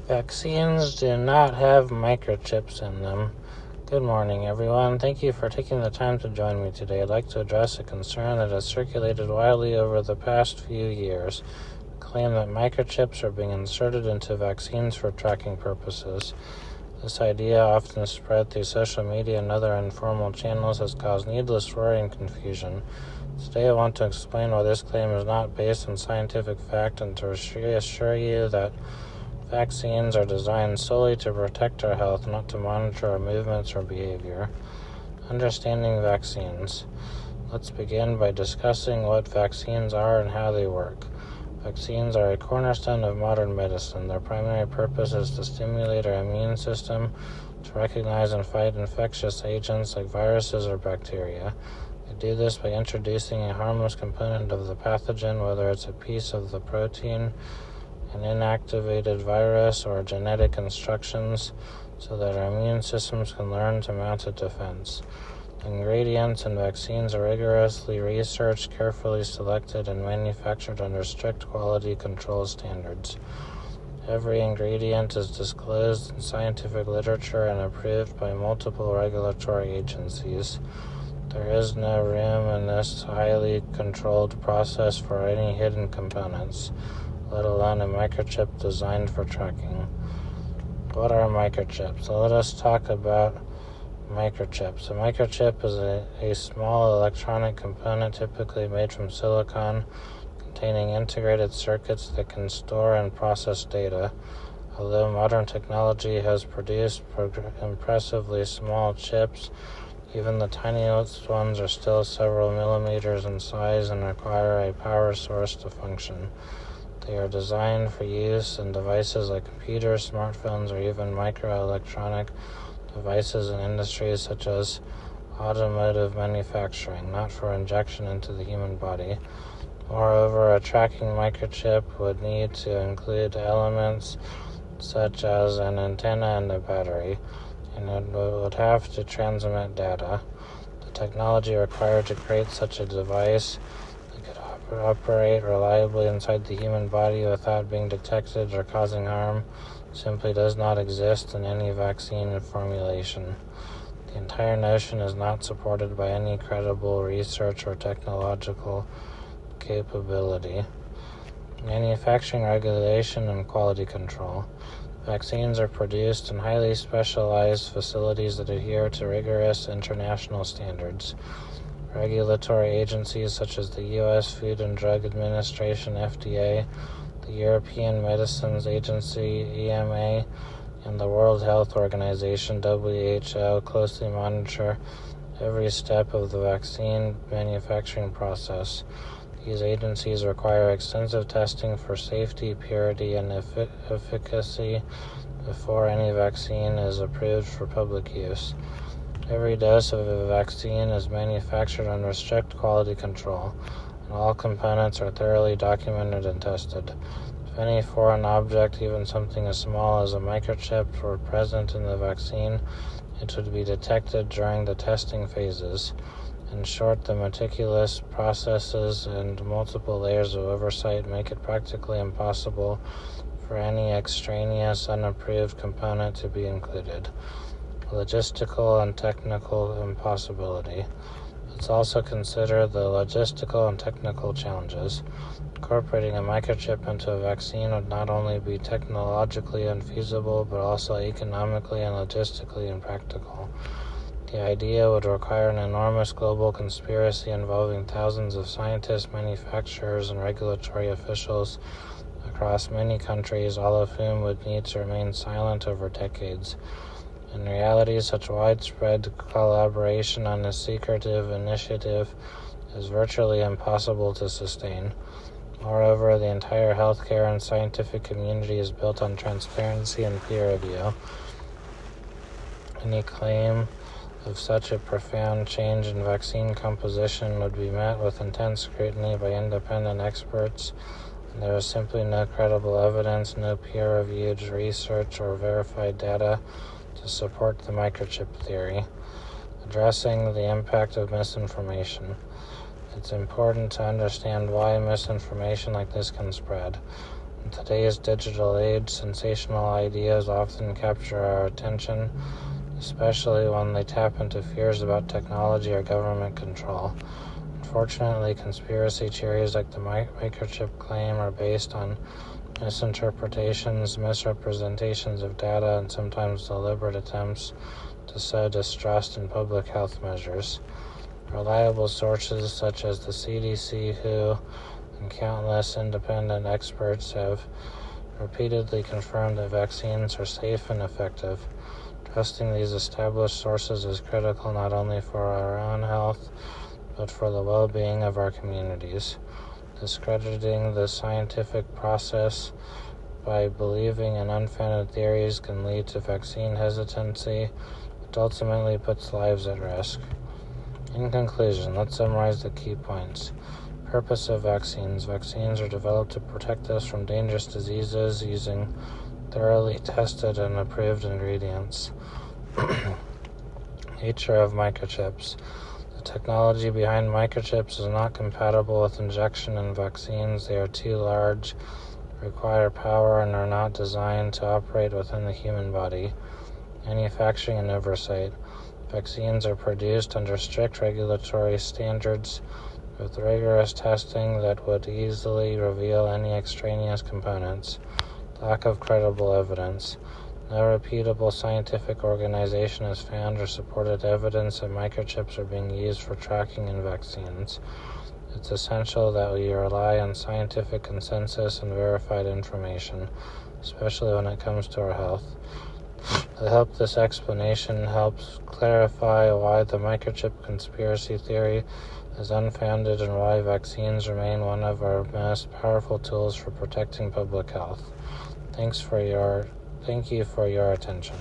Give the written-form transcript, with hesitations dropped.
Vaccines do not have microchips in them. Good morning, everyone. Thank you for taking the time to join me today. I'd like to address a concern that has circulated widely over the past few years. The claim that microchips are being inserted into vaccines for tracking purposes. This idea, often spread through social media and other informal channels, has caused needless worry and confusion. Today I want to explain why this claim is not based on scientific fact and to reassure you that vaccines are designed solely to protect our health, not to monitor our movements or behavior. Understanding vaccines. Let's begin by discussing what vaccines are and how they work. Vaccines are a cornerstone of modern medicine. Their primary purpose is to stimulate our immune system to recognize and fight infectious agents like viruses or bacteria. They do this by introducing a harmless component of the pathogen, whether it's a piece of the protein, an inactivated virus, or genetic instructions, so that our immune systems can learn to mount a defense. Ingredients in vaccines are rigorously researched, carefully selected, and manufactured under strict quality control standards. Every ingredient is disclosed in scientific literature and approved by multiple regulatory agencies. There is no room in this highly controlled process for any hidden components, let alone a microchip designed for tracking. What are microchips? So let us talk about microchips. A microchip is a small electronic component typically made from silicon, containing integrated circuits that can store and process data. Although modern technology has produced impressively small chips, even the tiniest ones are still several millimeters in size and require a power source to function. They are designed for use in devices like computers, smartphones, or even microelectronic devices in industries such as automotive manufacturing, not for injection into the human body. Moreover, a tracking microchip would need to include elements such as an antenna and a battery, and it would have to transmit data. The technology required to create such a device operate reliably inside the human body without being detected or causing harm simply does not exist in any vaccine formulation. The entire notion is not supported by any credible research or technological capability. Manufacturing regulation and quality control. Vaccines are produced in highly specialized facilities that adhere to rigorous international standards. Regulatory agencies such as the U.S. Food and Drug Administration, FDA, the European Medicines Agency, EMA, and the World Health Organization, WHO, closely monitor every step of the vaccine manufacturing process. These agencies require extensive testing for safety, purity, and efficacy before any vaccine is approved for public use. Every dose of a vaccine is manufactured under strict quality control, and all components are thoroughly documented and tested. If any foreign object, even something as small as a microchip, were present in the vaccine, it would be detected during the testing phases. In short, the meticulous processes and multiple layers of oversight make it practically impossible for any extraneous, unapproved component to be included. Logistical and technical impossibility. Let's also consider the logistical and technical challenges. Incorporating a microchip into a vaccine would not only be technologically unfeasible, but also economically and logistically impractical. The idea would require an enormous global conspiracy involving thousands of scientists, manufacturers, and regulatory officials across many countries, all of whom would need to remain silent over decades. In reality, such widespread collaboration on a secretive initiative is virtually impossible to sustain. Moreover, the entire healthcare and scientific community is built on transparency and peer review. Any claim of such a profound change in vaccine composition would be met with intense scrutiny by independent experts, and there is simply no credible evidence, no peer-reviewed research, or verified data to support the microchip theory. Addressing the impact of misinformation. It's important to understand why misinformation like this can spread. In today's digital age, sensational ideas often capture our attention, especially when they tap into fears about technology or government control. Unfortunately, conspiracy theories like the microchip claim are based on misinterpretations, misrepresentations of data, and sometimes deliberate attempts to sow distrust in public health measures. Reliable sources such as the CDC, WHO, and countless independent experts have repeatedly confirmed that vaccines are safe and effective. Trusting these established sources is critical not only for our own health, but for the well-being of our communities. Discrediting the scientific process by believing in unfounded theories can lead to vaccine hesitancy, which ultimately puts lives at risk. In conclusion, let's summarize the key points. Purpose of vaccines. Vaccines are developed to protect us from dangerous diseases using thoroughly tested and approved ingredients. Nature of microchips. The technology behind microchips is not compatible with injection in vaccines. They are too large, require power, and are not designed to operate within the human body. Manufacturing and oversight. Vaccines are produced under strict regulatory standards with rigorous testing that would easily reveal any extraneous components. Lack of credible evidence. No reputable scientific organization has found or supported evidence that microchips are being used for tracking in vaccines. It's essential that we rely on scientific consensus and verified information, especially when it comes to our health. I hope this explanation helps clarify why the microchip conspiracy theory is unfounded and why vaccines remain one of our most powerful tools for protecting public health. Thank you for your attention.